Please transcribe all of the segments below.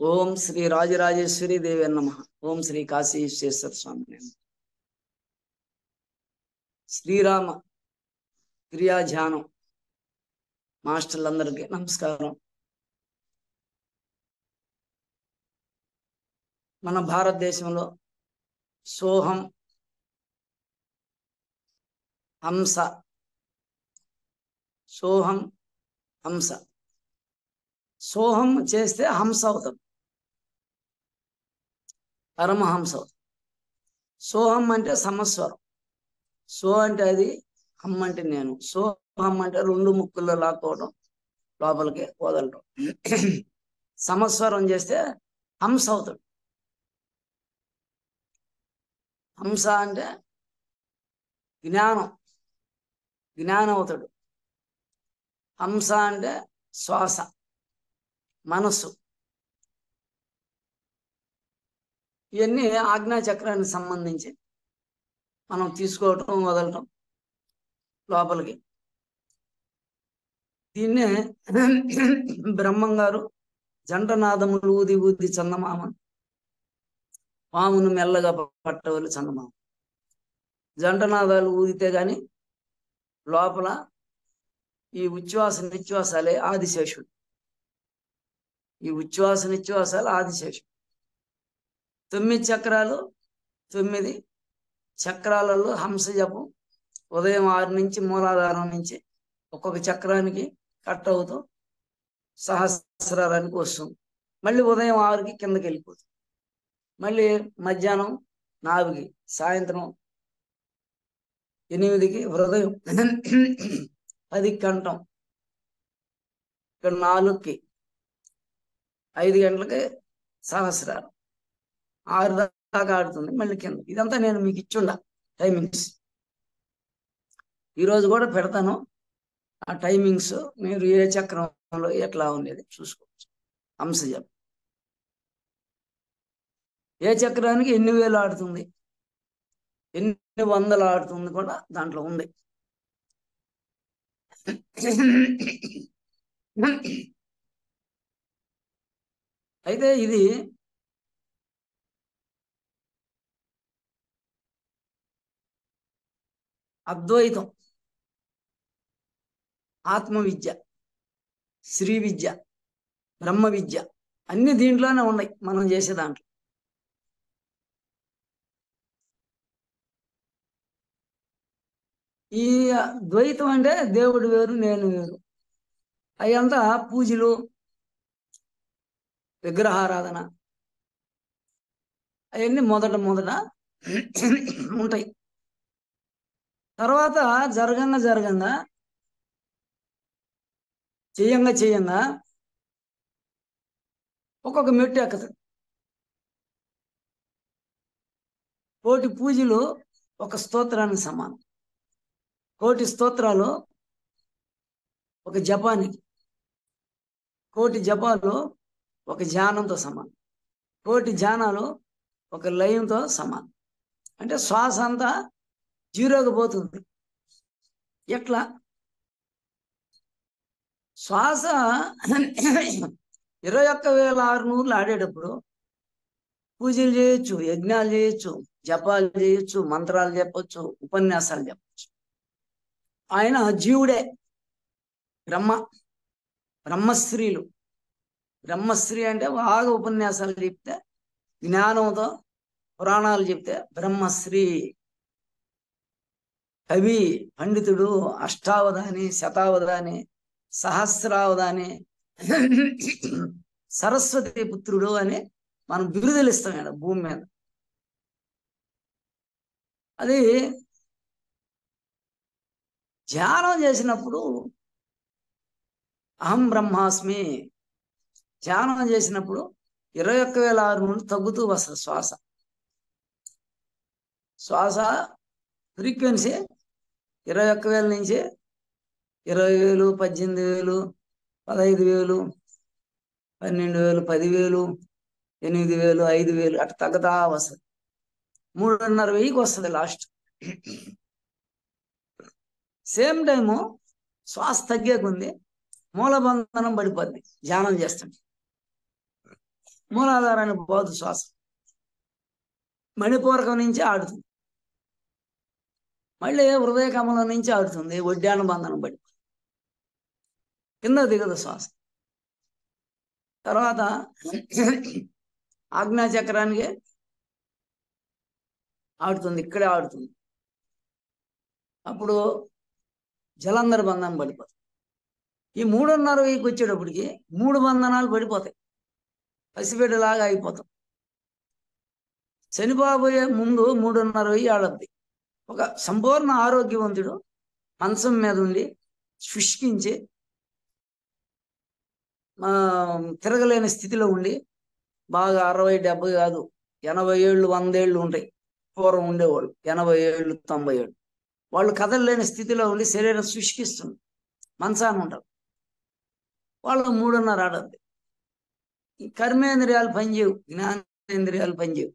ఓం శ్రీ రాజరాజేశ్వరి దేవి నమః. ఓం శ్రీ కాశీ విశ్వేశ్వర స్వామి నమః. శ్రీరామ క్రియాధ్యానం మాస్టర్లందరికీ నమస్కారం. మన భారతదేశంలో సోహం హంస సోహం హంస సోహం చేస్తే హంస అవుతాం, పరమహంస అవుతాం. సోహం అంటే సమస్వరం. సో అంటే అది, హమ్ అంటే నేను. సోహం అంటే రెండు ముక్కుల్లో లాక్కోవడం, లోపలికి వదలటం. సమస్వరం చేస్తే హంస అవుతాడు. హంస అంటే జ్ఞానం అవుతాడు. హంస అంటే శ్వాస, మనస్సు. ఇవన్నీ ఆజ్ఞా చక్రానికి సంబంధించి మనం తీసుకోవటం, వదలటం లోపలికి. దీన్నే బ్రహ్మం గారు జంటనాదములు ఊది ఊది చందమామ, పామును మెల్లగా పట్టవలు చందమామ. జంటనాదాలు ఊదితే గాని లోపల ఈ ఉచ్ఛ్వాస నిశ్వాసాలే ఆదిశేషుడు. ఈ ఉచ్ఛ్వాస నిశ్వాసాలు ఆదిశేషుడు. 9 చక్రాలు, 9 చక్రాలలో హంస జపం ఉదయం 6 నుంచి మూలాధారం నుంచి ఒక్కొక్క చక్రానికి కట్ అవుతూ సహస్రారానికి వస్తుంది. మళ్ళీ ఉదయం 6కి కిందకి వెళ్ళిపోతుంది. మళ్ళీ మధ్యాహ్నం 4కి, సాయంత్రం 8కి, హృదయం 10కి కంఠం, ఇక్కడ 4కి, 5 గంటలకి సహస్రారం, 6 దాకా ఆడుతుంది. మళ్ళీ కింద. ఇదంతా నేను మీకు ఇచ్చుండా టైమింగ్స్. ఈరోజు కూడా పెడతాను ఆ టైమింగ్స్. మీరు ఏ చక్రంలో ఎట్లా ఉండేది చూసుకోవచ్చు. హంస జపం ఏ చక్రానికి ఎన్ని వేలు ఆడుతుంది, ఎన్ని వందలు ఆడుతుంది కూడా దాంట్లో ఉంది. అయితే ఇది అద్వైతం, ఆత్మ విద్య, శ్రీ విద్య, బ్రహ్మ విద్య అన్ని దీంట్లోనే ఉన్నాయి మనం చేసే దాంట్లో. ఈ ద్వైతం అంటే దేవుడు వేరు, నేను వేరు. అయ్యంతా పూజలు, విగ్రహారాధన అవన్నీ మొదట ఉంటాయి. తర్వాత జరగంగా చేయంగా ఒక్కొక్క మెట్టు ఎక్కుతుంది. కోటి పూజలు ఒక స్తోత్రానికి సమానం. కోటి స్తోత్రాలు ఒక జపానికి, కోటి జపాలు ఒక ధ్యానంతో సమానం, కోటి ధ్యానాలు ఒక లయంతో సమానం. అంటే శ్వాస అంతా జీరోకి పోతుంది. ఎట్లా? శ్వాస 21,600 ఆడేటప్పుడు పూజలు చేయొచ్చు, యజ్ఞాలు చేయొచ్చు, జపాలు చేయొచ్చు, మంత్రాలు చెప్పొచ్చు, ఉపన్యాసాలు చెప్పొచ్చు. ఆయన జీవుడే. బ్రహ్మశ్రీలు. బ్రహ్మశ్రీ అంటే బాగా ఉపన్యాసాలు చెప్తే, జ్ఞానంతో పురాణాలు చెప్తే బ్రహ్మశ్రీ. కవి, పండితుడు, అష్టావధాని, శతావధాని, సహస్రావధాని, సరస్వతి పుత్రుడు అని మనం బిరుదులు ఇస్తాం ఇక్కడ భూమి మీద. అది ధ్యానం చేసినప్పుడు అహం బ్రహ్మాస్మి ధ్యానం చేసినప్పుడు 21,600 తగ్గుతూ వస్తుంది శ్వాస ఫ్రీక్వెన్సీ. 21,000 నుంచి 20,000, 18,000, 15,000, 12,000, 10,000, 8,000, 5,000 అట్లా తగ్గుతా వస్తుంది. 3,500కి వస్తుంది లాస్ట్. సేమ్ టైము శ్వాస తగ్గేకుంది, మూలబంధనం పడిపోద్ది ధ్యానం చేస్తుంటే. మూలాధారాన్ని పోదు శ్వాస, మణిపూరకం నుంచి ఆడుతుంది, మళ్ళీ హృదయ కమలం నుంచి ఆడుతుంది, ఒడ్డాన బంధనం పడి కింద దిగదు శ్వాస. తర్వాత ఆజ్ఞాచక్రానికి ఆడుతుంది, ఇక్కడే ఆడుతుంది. అప్పుడు జలంధర బంధనం పడిపోతుంది. ఈ 3:30 వెయ్యికి వచ్చేటప్పటికి 3 బంధనాలు పడిపోతాయి, పసిబిడ్డలాగా అయిపోతాం. చనిపోబోయే ముందు 3:30 వెయ్యి ఆడద్ది. ఒక సంపూర్ణ ఆరోగ్యవంతుడు మంచం మీద ఉండి శుష్కించి తిరగలేని స్థితిలో ఉండి బాగా 60, 70 కాదు 80 ఏళ్ళు 100 ఏళ్ళు ఉంటాయి పూర్వం ఉండేవాళ్ళు, 80 ఏళ్ళు 90 ఏళ్ళు. వాళ్ళు కదలలేని స్థితిలో ఉండి శరీరం శుష్కిస్తుంది, మంచాన్ని ఉంటారు. వాళ్ళు 3:30 ఆడద్ది. ఈ కర్మేంద్రియాలు పనిచేయవు, జ్ఞానేంద్రియాలు పనిచేయవు.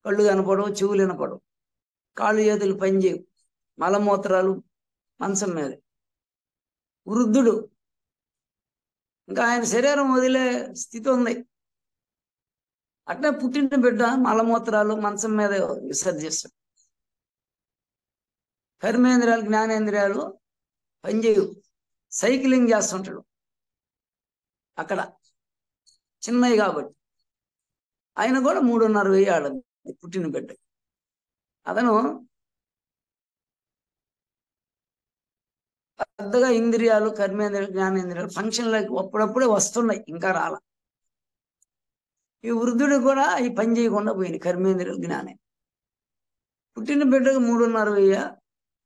కళ్ళు కనపడవు, చెవులు వినపడవు, కాళ్ళు చేతులు పనిచేయవు, మలమూత్రాలు మంచం మీద. వృద్ధుడు ఇంకా ఆయన శరీరం వదిలే స్థితి ఉంది. అట్లే పుట్టిన బిడ్డ మలమూత్రాలు మంచం మీద విసర్జిస్తాడు. కర్మేంద్రియాలు జ్ఞానేంద్రియాలు పనిచేయవు, సైక్లింగ్ చేస్తుంటాడు అక్కడ చిన్నవి కాబట్టి. ఆయన కూడా 3:30 వెయ్యి ఆడదు పుట్టిన బిడ్డ. అతను పెద్దగా ఇంద్రియాలు కర్మేంద్రియాలు జ్ఞానేంద్రియాలు ఫంక్షన్లకి అప్పుడప్పుడే వస్తున్నాయి, ఇంకా రాల. ఈ వృద్ధుడు కూడా ఈ పని చేయకుండా పోయింది కర్మేంద్రియాలు జ్ఞానం. పుట్టిన బిడ్డకు 3:30 వెయ్యి,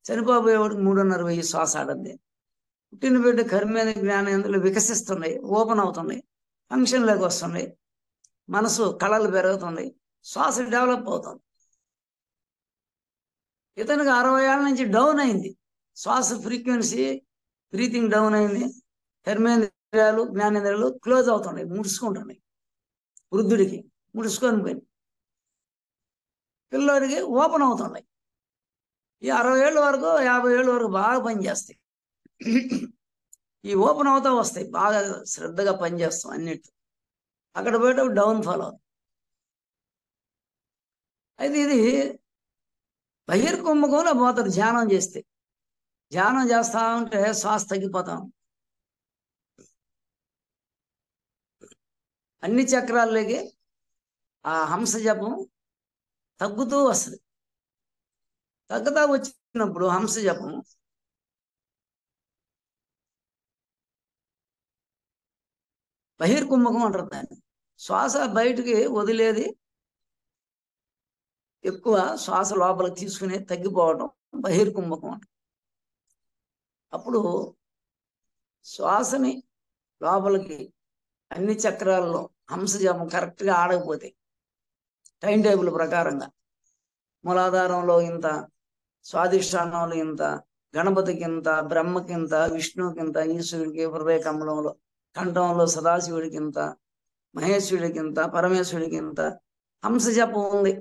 చనిపోయేవాడికి 3:30 వెయ్యి శ్వాస ఆడద్ది. పుట్టిన బిడ్డ కర్మేంద్ర జ్ఞానేంద్రియాలు వికసిస్తున్నాయి, ఓపెన్ అవుతున్నాయి, ఫంక్షన్లోకి వస్తున్నాయి, మనసు కళలు పెరుగుతున్నాయి, శ్వాస డెవలప్ అవుతుంది. ఇతనికి 60 ఏళ్ళ నుంచి డౌన్ అయింది శ్వాస ఫ్రీక్వెన్సీ, బ్రీతింగ్ డౌన్ అయింది. కర్మేంద్రియాలు జ్ఞానేంద్రియాలు క్లోజ్ అవుతున్నాయి, ముడుచుకుంటున్నాయి. వృద్ధుడికి ముడుచుకొని పోయింది, పిల్లోడికి ఓపెన్ అవుతున్నాయి. ఈ 60 ఏళ్ళ వరకు 50 ఏళ్ళ వరకు బాగా పనిచేస్తాయి. ఈ ఓపెన్ అవుతా వస్తాయి, బాగా శ్రద్ధగా పనిచేస్తాం అన్నిటి. అక్కడ పోయేటప్పుడు డౌన్ ఫాల్ అవుతుంది. అయితే ఇది బహిర్కుంభకంలో పోతాడు ధ్యానం చేస్తే. ధ్యానం చేస్తా ఉంటే శ్వాస తగ్గిపోతాం, అన్ని చక్రాల్లోకి ఆ హంస జపం తగ్గుతూ వస్తుంది. తగ్గుతా వచ్చినప్పుడు హంస జపం బహిర్కుంభకం అంటారు దాన్ని. శ్వాస బయటికి వదిలేది ఎక్కువ, శ్వాస లోపలికి తీసుకునే తగ్గిపోవడం బహిర్కుంభకం అంటారు. అప్పుడు శ్వాసని లోపలికి అన్ని చక్రాల్లో హంస జపం కరెక్ట్గా ఆడకపోతే టైం టేబుల్ ప్రకారంగా మూలాధారంలో ఇంత, స్వాధిష్టానంలో ఇంత, గణపతికి ఇంత, బ్రహ్మకి ఇంత, విష్ణువుకి ఇంత, ఈశ్వరుడికి హృదయ కమలంలో, కంఠంలో సదాశివుడికి ఇంత, మహేశ్వరుడికి ఇంత, పరమేశ్వరుడికి ఇంత హంస జపం ఉంది.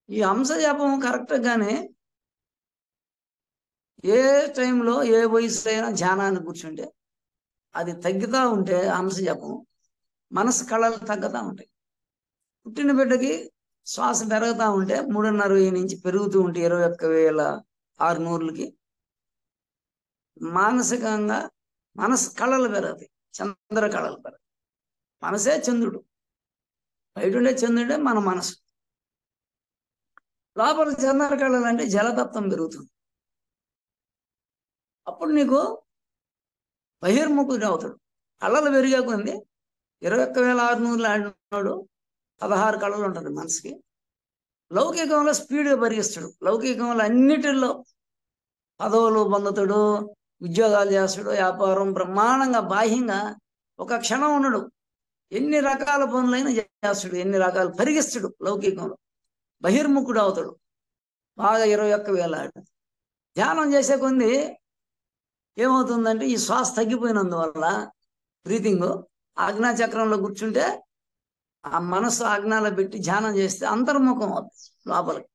ఈ హంస జపం కరెక్ట్గానే ఏ టైంలో ఏ వయసు అయినా ధ్యానాన్ని కూర్చుంటే అది తగ్గుతూ ఉంటే హంస జపం మనసు కళలు తగ్గుతూ ఉంటాయి. పుట్టిన బిడ్డకి శ్వాస పెరుగుతూ ఉంటే 3:30 వెయ్యి నుంచి పెరుగుతూ ఉంటే 21,600కి మానసికంగా మనసు కళలు పెరుగుతాయి, చంద్ర కళలు పెరుగుతాయి. మనసే చంద్రుడు, బయట ఉండే చంద్రుడే మన మనసు. లోపల చంద్ర కళలు అంటే జలతత్వం పెరుగుతుంది. అప్పుడు నీకు బహిర్ముఖుడు అవుతాడు. కళలు పెరిగే కొంది 21,600 ఆడినాడు 16 కళలు ఉంటుంది మనసుకి. లౌకికంలో స్పీడ్గా పరిగిస్తాడు, లౌకికంలో అన్నిటిల్లో పదవులు పొందుతాడు, ఉద్యోగాలు చేస్తాడు, వ్యాపారం బ్రహ్మాండంగా బాహ్యంగా ఒక క్షణం ఉండడు, ఎన్ని రకాల పనులైనా చేస్తాడు, ఎన్ని రకాలు పరిగిస్తాడు. లౌకికంలో బహిర్ముఖుడు అవుతాడు, బాగా 21,000 ఆడు. ధ్యానం చేసే కొంది ఏమవుతుందంటే ఈ శ్వాస తగ్గిపోయినందువల్ల బ్రీతింగ్ ఆజ్ఞాచక్రంలో కూర్చుంటే ఆ మనసు ఆజ్ఞాలో పెట్టి ధ్యానం చేస్తే అంతర్ముఖం అవుతుంది లోపలికి.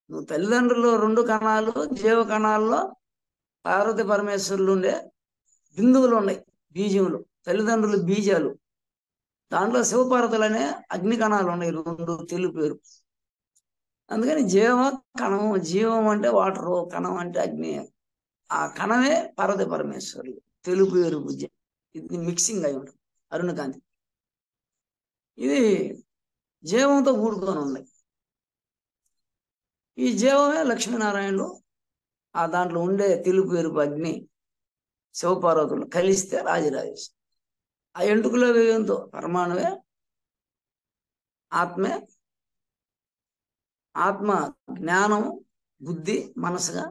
నువ్వు తల్లిదండ్రులు 2 కణాలు, జీవ కణాల్లో పార్వతి పరమేశ్వరులు ఉండే బిందువులు ఉన్నాయి, బీజములు. తల్లిదండ్రుల బీజాలు. దాంట్లో శివపార్వతులు అనే అగ్ని కణాలు ఉన్నాయి, 2 తెలుగు పేరు. అందుకని కణం, జీవం అంటే వాటరు, కణం అంటే అగ్ని. ఆ కణమే పార్వతీ పరమేశ్వరులు, తెలుగు పేరు పూజ. ఇది మిక్సింగ్ అయి ఉంటుంది అరుణకాంతి. ఇది జీవంతో కూడుకొని ఉంది. ఈ జీవమే లక్ష్మీనారాయణులు. ఆ దాంట్లో ఉండే తెలుగు ఎరుపు అగ్ని శివపార్వతులు కలిస్తే రాజరాజేశ్వరి. ఆ ఎంటుకలో వ్యయంతో పరమాణువే ఆత్మే. ఆత్మ జ్ఞానం, బుద్ధి, మనసుగా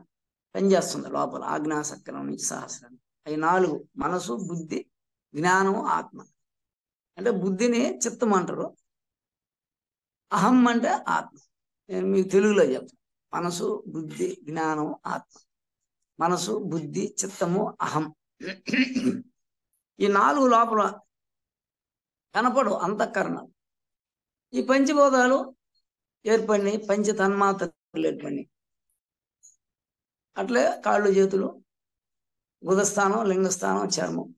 పనిచేస్తుంది లోపల. ఆజ్ఞాచక్రం నుంచి సహస్రం. అవి 4: మనసు, బుద్ధి, జ్ఞానం, ఆత్మ. అంటే బుద్ధిని చిత్తం అంటారు, అహం అంటే ఆత్మ. నేను మీకు తెలుగులో చెప్తాను. మనసు, బుద్ధి, జ్ఞానం, ఆత్మ. మనసు, బుద్ధి, చిత్తము, అహం. ఈ 4 లోపల కనపడు అంతఃకరణ. ఈ పంచభూతాలు ఏర్పడినాయి, పంచ తన్మాత్రలు ఏర్పడినాయి. అట్లే కాళ్ళు, చేతులు, బుధస్థానం, లింగస్థానం, చర్మం,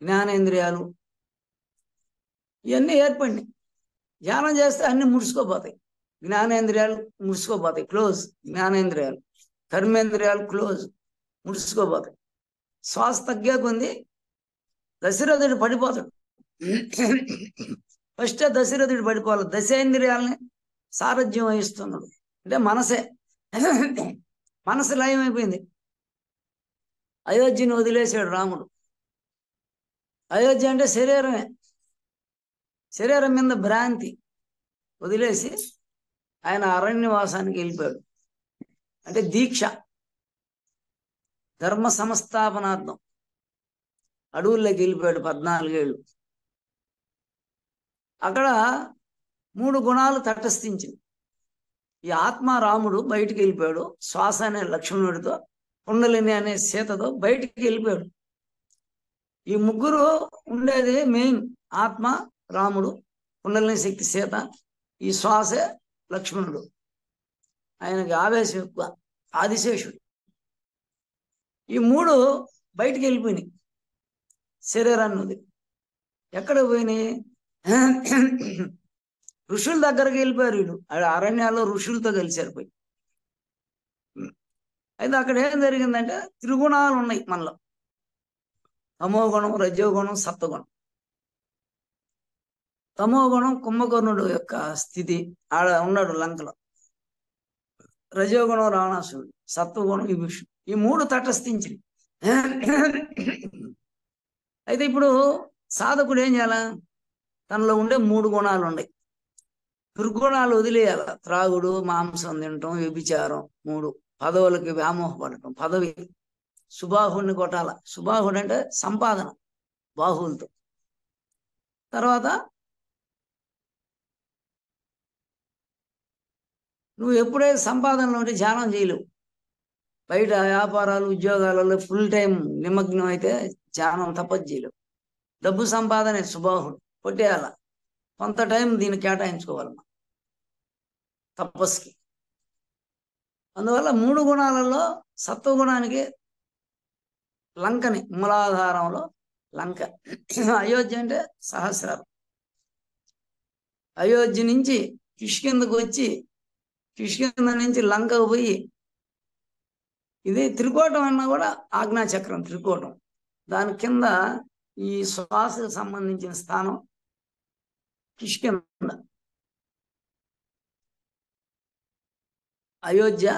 జ్ఞానేంద్రియాలు ఇవన్నీ ఏర్పడినాయి. ధ్యానం చేస్తే అన్ని ముడుచుకోపోతాయి. జ్ఞానేంద్రియాలు ముడుచుకోపోతాయి, క్లోజ్. జ్ఞానేంద్రియాలు, కర్మేంద్రియాలు క్లోజ్, ముడుచుకోపోతాయి. శ్వాస తగ్గే కొంది దశరథుడు పడిపోతాడు. ఫస్ట్ దశరథుడు పడిపోవాలి. దశేంద్రియాలని సారథ్యం వహిస్తున్నాడు అంటే మనసే. మనసు లయమైపోయింది. అయోధ్యని వదిలేశాడు రాముడు. అయోధ్య అంటే శరీరమే. శరీరం మీద భ్రాంతి వదిలేసి ఆయన అరణ్యవాసానికి వెళ్ళిపోయాడు. అంటే దీక్ష, ధర్మ సంస్థాపనార్థం అడవుల్లోకి వెళ్ళిపోయాడు 14 ఏళ్ళు. అక్కడ 3 గుణాలు తటస్థించింది. ఈ ఆత్మ రాముడు బయటికి వెళ్ళిపోయాడు. శ్వాస అనే లక్ష్మణుడితో, కుండలిని అనే సీతతో బయటికి వెళ్ళిపోయాడు. ఈ ముగ్గురు ఉండేది మెయిన్. ఆత్మ రాముడు, కుండలిని శక్తి సీత, ఈ శ్వాసే లక్ష్మణుడు. ఆయనకి ఆవేశం ఎక్కువ, ఆదిశేషుడు. ఈ 3 బయటికి వెళ్ళిపోయినాయి. శరీరాన్ని ఎక్కడ పోయినాయి? ఋషుల దగ్గరికి వెళ్ళిపోయారు. వీడు అరణ్యాల్లో ఋషులతో కలిసారు పోయి. అయితే అక్కడ ఏం జరిగిందంటే త్రిగుణాలు ఉన్నాయి మనలో: తమోగుణం, రజోగుణం, సత్వగుణం. తమోగుణం కుంభకర్ణుడు యొక్క స్థితి, ఆడ ఉన్నాడు లంకలో. రజోగుణం రావణాసురుడు, సత్వగుణం విభీషణుడు. ఈ 3 తటస్థించింది. అయితే ఇప్పుడు సాధకుడు ఏం చేయాల? తనలో ఉండే 3 గుణాలు ఉన్నాయి. దుర్గుణాలు వదిలేయాల. త్రాగుడు, మాంసం తినటం, వ్యభిచారం, 3. పదవులకి వ్యామోహపడటం. పదవి, సుబాహుడిని కొట్టాల. సుబాహుడు అంటే సంపాదన, బాహువులతో. తర్వాత నువ్వు ఎప్పుడైతే సంపాదనలో ఉంటే ధ్యానం చేయలేవు. బయట వ్యాపారాలు, ఉద్యోగాలలో ఫుల్ టైం నిమగ్నం అయితే ధ్యానం తపస్సు చేయలేవు. డబ్బు సంపాదనే సుబాహుడు, కొట్టేయాల. కొంత టైం దీన్ని కేటాయించుకోవాలి తపస్సుకి. అందువల్ల 3 గుణాలలో సత్వగుణానికి లంకని, మూలాధారంలో లంక. అయోధ్య అంటే సహస్రారం. అయోధ్య నుంచి కిష్కిందకు వచ్చి, కిష్కింద నుంచి లంకకు పోయి, ఇది త్రికోటం అన్నా కూడా ఆజ్ఞాచక్రం త్రికోటం. దాని కింద ఈ శ్వాసకు సంబంధించిన స్థానం కిష్కింద. అయోధ్య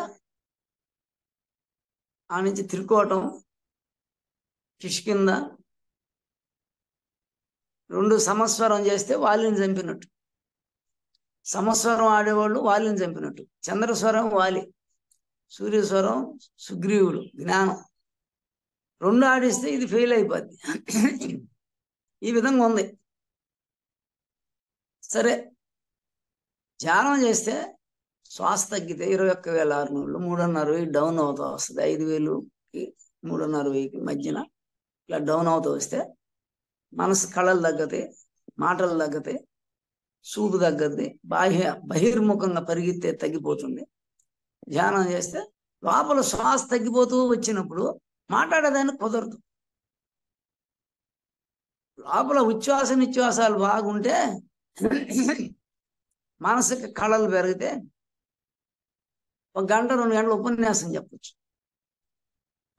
ఆ నుంచి త్రికోటం, కిష్కింద 2 సమస్వరం చేస్తే వాలిని చంపినట్టు. సమస్వరం ఆడేవాళ్ళు వాలిని చంపినట్టు. చంద్రస్వరం వాలి, సూర్యస్వరం సుగ్రీవుడు, జ్ఞానం. 2 ఆడిస్తే ఇది ఫెయిల్ అయిపోద్ది. ఈ విధంగా ఉంది. సరే, ధ్యానం చేస్తే శ్వాస తగ్గితే 21,600, 3,500 డౌన్ అవుతూ వస్తుంది. 5,000కి 3,500కి మధ్యన ఇట్లా డౌన్ అవుతూ వస్తే మనసు, కళలు తగ్గుతాయి, మాటలు తగ్గుతాయి, చూపు తగ్గద్ది, బహిర్ముఖంగా పరిగెత్తే తగ్గిపోతుంది. ధ్యానం చేస్తే లోపల శ్వాస తగ్గిపోతూ వచ్చినప్పుడు మాట్లాడేదానికి కుదరదు. లోపల ఉచ్ఛ్వాస నిశ్వాసాలు బాగుంటే మనసుకి కళలు పెరిగితే 1 గంట 2 గంటలు ఉపన్యాసం చెప్పచ్చు,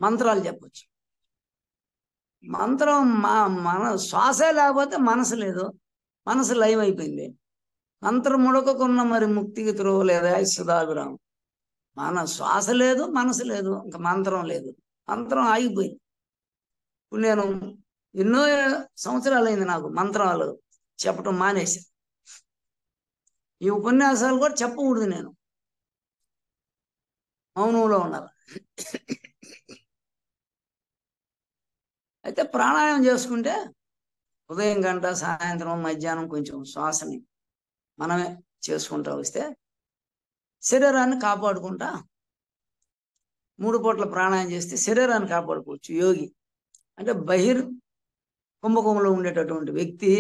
మంత్రాలు చెప్పచ్చు. మంత్రం మన శ్వాసే లేకపోతే మనసు లేదు, మనసు లయం అయిపోయింది. మంత్రం ముడకకున్న మరి ముక్తికి త్రోవ లేదా సుధాభిరామం. మన శ్వాస లేదు, మనసు లేదు, ఇంకా మంత్రం లేదు, మంత్రం ఆగిపోయింది. ఇప్పుడు నేను ఎన్నో సంవత్సరాలైంది నాకు మంత్రాలు చెప్పటం మానేసి. ఈ ఉపన్యాసాలు కూడా చెప్పకూడదు, నేను మౌనంలో ఉండాలి. అయితే ప్రాణాయామం చేసుకుంటే ఉదయం గంట, సాయంత్రం, మధ్యాహ్నం కొంచెం శ్వాసని మనమే చేసుకుంటా వస్తే శరీరాన్ని కాపాడుకుంటా 3 పూట్ల ప్రాణాయామం చేస్తే శరీరాన్ని కాపాడుకోవచ్చు. యోగి అంటే కుంభకంలో ఉండేటటువంటి వ్యక్తి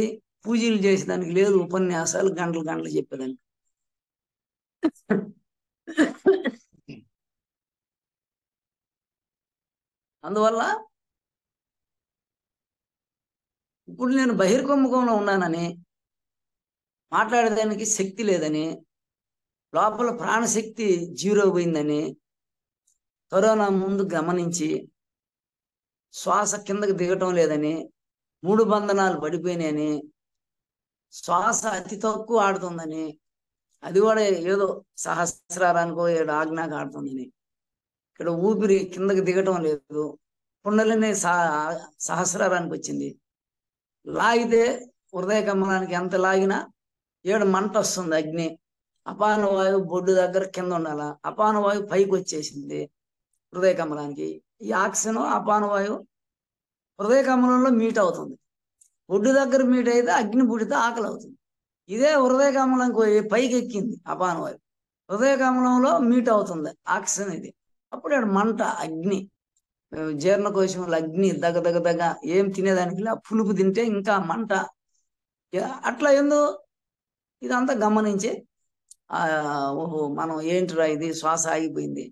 పూజలు చేసేదానికి లేదు, ఉపన్యాసాలు గంటలు గంటలు చెప్పేదానికి. అందువల్ల ఇప్పుడు నేను బహిర్కుంభకంలో ఉన్నానని, మాట్లాడేదానికి శక్తి లేదని, లోపల ప్రాణశక్తి 0 పోయిందని కరోనా ముందు గమనించి శ్వాస కిందకి దిగటం లేదని, 3 బంధనాలు పడిపోయినాయని, శ్వాస అతి తక్కువ ఆడుతుందని, అది కూడా ఏదో సహస్రారానికో 7 ఆజ్ఞాకి ఆడుతుందని, ఇక్కడ ఊపిరి కిందకి దిగటం లేదు, కుండలిని సహస్రారానికి వచ్చింది. లాగితే హృదయ కమలానికి ఎంత లాగినా 7 మంట వస్తుంది, అగ్ని. అపాన వాయువు బొడ్డు దగ్గర కింద ఉండాల, అపాన వాయువు పైకి వచ్చేసింది హృదయ కమలానికి. ఈ ఆక్సిజన్ అపాన వాయువు హృదయ కమలంలో మీట్ అవుతుంది. బొడ్డు దగ్గర మీట్ అయితే అగ్ని పుడితే ఆకలి అవుతుంది. ఇదే హృదయ కమలంకి పైకి ఎక్కింది అపాన వాయువు, హృదయ కమలంలో మీట్ అవుతుంది ఆక్సిజన్. ఇది అప్పుడు మంట, అగ్ని, జీర్ణకోశంలో అగ్ని దగ్గ దగ్గ దగ్గ. ఏం తినేదానికి పులుపు తింటే ఇంకా మంట. అట్లా ఇదంతా గమనించి ఓహో మనం ఏంటిరా ఇది, శ్వాస ఆగిపోయింది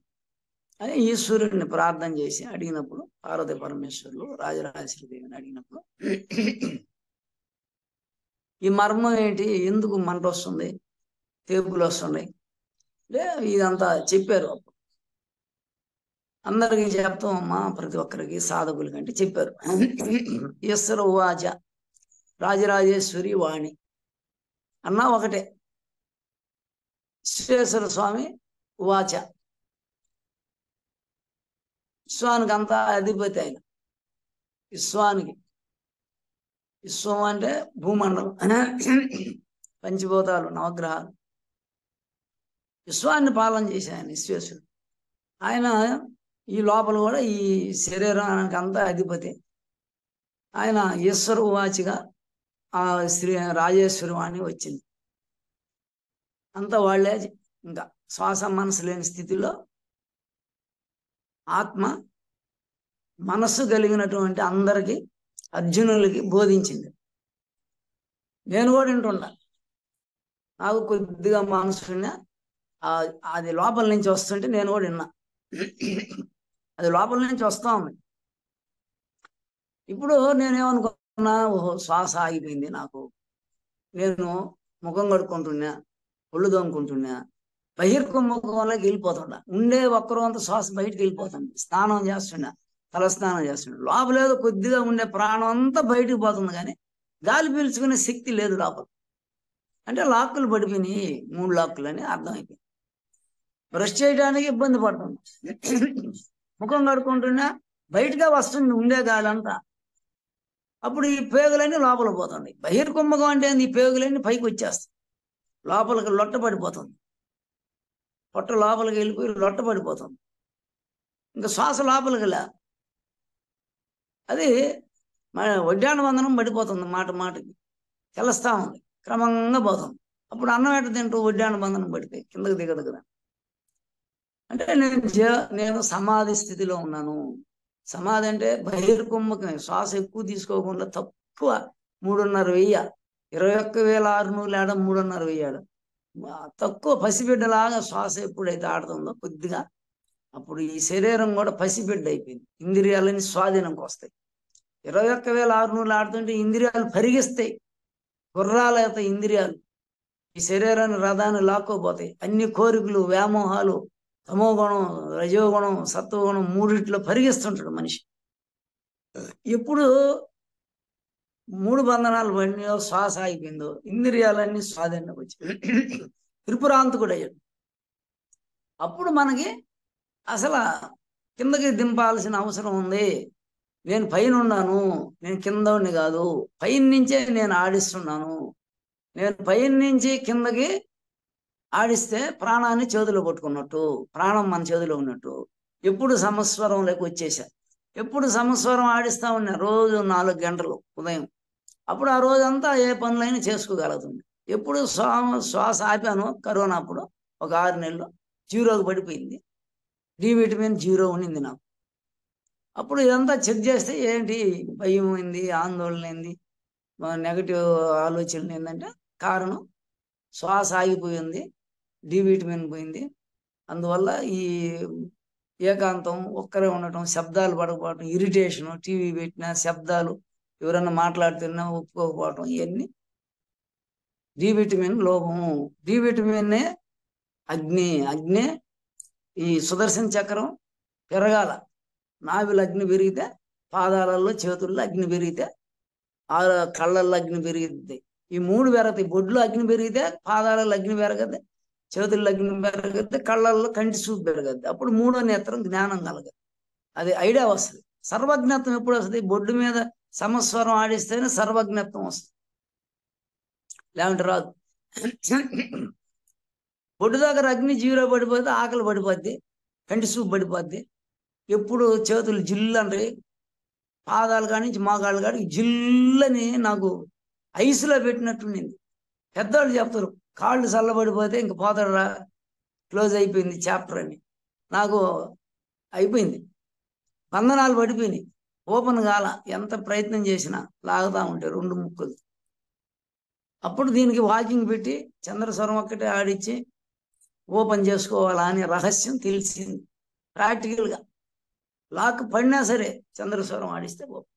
అని ఈశ్వరుడిని ప్రార్థన చేసి అడిగినప్పుడు, పార్వతీ పరమేశ్వరులు రాజరాజేశ్వరి దేవిని అడిగినప్పుడు ఈ మర్మం ఏంటి, ఎందుకు మంట వస్తుంది, తేపులు వస్తున్నాయి, ఇదంతా చెప్పారు. అందరికీ చెప్తాం అమ్మా, ప్రతి ఒక్కరికి సాధకులకి అంటే చెప్పారు. ఈశ్వర ఉవాచ రాజరాజేశ్వరి వాణి అన్నా ఒకటే. విశ్వేశ్వర స్వామి ఉవాచ, విశ్వానికి అంతా అధిపతి ఆయన. విశ్వానికి, విశ్వం అంటే భూమండలం, పంచభూతాలు, నవగ్రహాలు, విశ్వాన్ని పాలన చేసే ఆయన విశ్వేశ్వరుడు. ఆయన ఈ లోపల కూడా ఈ శరీరానికి అంతా అధిపతి ఆయన. ఈశ్వర ఉవాచిగా ఆ శ్రీ రాజేశ్వరి వాణి వచ్చింది. అంతా వాళ్ళే. ఇంకా శ్వాస మనసు లేని స్థితిలో ఆత్మ మనస్సు కలిగినటువంటి అందరికీ, అర్జునులకి బోధించింది. నేను కూడా వింటున్నా, నాకు కొద్దిగా మనసున్న అది లోపల నుంచి వస్తుంటే నేను కూడా విన్నా. అది లోపల నుంచి వస్తా ఉంది. ఇప్పుడు నేనేమనుకున్నా, ఓహో శ్వాస ఆగిపోయింది నాకు, నేను ముఖం కడుక్కుంటున్నా, ఒళ్ళు దొంగకుంటున్నా, బహిర్కుంభకంలోకి వెళ్ళిపోతున్నా. ఉండే ఒక్కరో అంత శ్వాస బయటికి వెళ్ళిపోతుంది. స్నానం చేస్తున్నా, తలస్నానం చేస్తున్నా, లోపలేదో కొద్దిగా ఉండే ప్రాణం అంతా బయటికి పోతుంది, కానీ గాలి పీల్చుకునే శక్తి లేదు లోపల. అంటే లాక్కులు పడిపోయినాయి, 3 లాక్కులు అని అర్థమైపోయింది. బ్రష్ చేయడానికి ఇబ్బంది పడుతుంది, ముఖం కడుక్కుంటున్నా బయటగా వస్తుంది ఉండే గాలి అంతా. అప్పుడు ఈ పేగులన్నీ లోపల పోతుంది. బహిర్కుంభకం అంటే ఈ పేగులన్నీ పైకి వచ్చేస్తాయి, లోపలికి లొట్ట పడిపోతుంది, పొట్ట లోపలికి వెళ్ళిపోయి లొట్ట పడిపోతుంది. ఇంకా శ్వాస లోపలికి లే. అది మన వడ్డాణ బంధనం పడిపోతుంది, మాట మాటకి తెలుస్తా ఉంది, క్రమంగా పోతుంది. అప్పుడు అన్నం ఎట్ట తింటూ వడ్డాణ బంధనం పడితే కిందకి దిగదు కదా. అంటే నేను సమాధి స్థితిలో ఉన్నాను. సమాధి అంటే బహిర్కుంభకమే, శ్వాస ఎక్కువ తీసుకోకుండా తక్కువ 3,500, 21,600 ఆడ 3,500 తక్కువ పసిబిడ్డలాగా శ్వాస ఎప్పుడైతే ఆడుతుందో కొద్దిగా, అప్పుడు ఈ శరీరం కూడా పసిబిడ్డ అయిపోయింది. ఇంద్రియాలని స్వాధీనంకి వస్తాయి. 21,600 ఆడుతుంటే ఇంద్రియాలు పరిగిస్తాయి. గుర్రాల యొక్క ఇంద్రియాలు ఈ శరీరాన్ని రథాన్ని లాక్కోపోతాయి. అన్ని కోరికలు, వ్యామోహాలు, తమోగుణం, రజోగుణం, సత్వగుణం మూడిట్లో పరిగిస్తుంటాడు మనిషి. ఎప్పుడు 3 బంధనాలు పడినాయో, శ్వాస అయిపోయిందో, ఇంద్రియాలన్నీ స్వాధీనంలోకి వచ్చాయి, త్రిపురాంతకుడు అయ్యాడు. అప్పుడు మనకి అసలు కిందకి దింపాల్సిన అవసరం ఉంది. నేను పైన ఉన్నాను, నేను కిందని కాదు, పైన నుంచే నేను ఆడిస్తున్నాను. నేను పైన నుంచి కిందకి ఆడిస్తే ప్రాణాన్ని చేతిలో పట్టుకున్నట్టు, ప్రాణం మన చేతిలో ఉన్నట్టు. ఎప్పుడు సమస్వరంలోకి వచ్చేసా, ఎప్పుడు సమస్వరం ఆడిస్తా ఉన్నా రోజు 4 గంటలు ఉదయం. అప్పుడు ఆ రోజంతా ఏ పనులైనా చేసుకోగలుగుతుంది. ఎప్పుడు శ్వాస ఆపాను కరోనా అప్పుడు ఒక 6 నెలలు జీరోకి పడిపోయింది. డి విటమిన్ 0 ఉండింది నాకు. అప్పుడు ఇదంతా చెక్ చేస్తే ఏంటి భయం అయింది, ఆందోళన అయింది, నెగటివ్ ఆలోచనలు ఏంటంటే కారణం శ్వాస ఆగిపోయింది, డి విటమిన్ పోయింది. అందువల్ల ఈ ఏకాంతం, ఒక్కరే ఉండటం, శబ్దాలు పడకపోవటం, ఇరిటేషను, టీవీ పెట్టిన శబ్దాలు, ఎవరన్నా మాట్లాడుతున్నా ఒప్పుకోకపోవటం, ఇవన్నీ డి విటమిన్ లోపము. డి విటమిన్ అగ్ని. అగ్ని ఈ సుదర్శన చక్రం పెరగాల. నావిలో అగ్ని పెరిగితే, పాదాలలో చేతుల్లో అగ్ని పెరిగితే, కళ్ళల్లో అగ్ని పెరిగితే, ఈ 3 పెరుగుతాయి. బొడ్లో అగ్ని పెరిగితే, పాదాలలో అగ్ని పెరగదు, చేతుల్లో అగ్ని పెరగదు, కళ్ళల్లో కంటి చూపు పెరగదు. అప్పుడు 3వ నేత్రం జ్ఞానం కలగదు. అది ఐడియా వస్తుంది. సర్వజ్ఞత్వం ఎప్పుడు వస్తుంది? బొడ్డు మీద సమస్వరం ఆడిస్తేనే సర్వజ్ఞత్వం వస్తుంది, లేకుంటే రాదు. బొడ్డు దగ్గర అగ్ని 0 పడిపోతే ఆకలి పడిపోద్ది, కంటి చూపు పడిపోద్ది. ఎప్పుడు చేతులు జిల్లంటాయి, పాదాలు కానించి మోకాళ్ళు కాడి జిల్లని నాకు ఐసులో పెట్టినట్టుండింది. పెద్దవాళ్ళు చెప్తారు కాళ్ళు చల్లబడిపోతే ఇంక పోతాడురా, క్లోజ్ అయిపోయింది చాప్టర్ అని. నాకు అయిపోయింది, బంధనాలు పడిపోయినాయి, ఓపెన్ కాల. ఎంత ప్రయత్నం చేసినా లాగుతా ఉంటే 2 ముక్కులు. అప్పుడు దీనికి వాకింగ్ పెట్టి చంద్రస్వరం ఒక్కటే ఆడిచ్చి ఓపెన్ చేసుకోవాలా అనే రహస్యం తెలిసింది. ప్రాక్టికల్గా లాక్ పడినా సరే చంద్రస్వరం ఆడిస్తే ఓపెన్.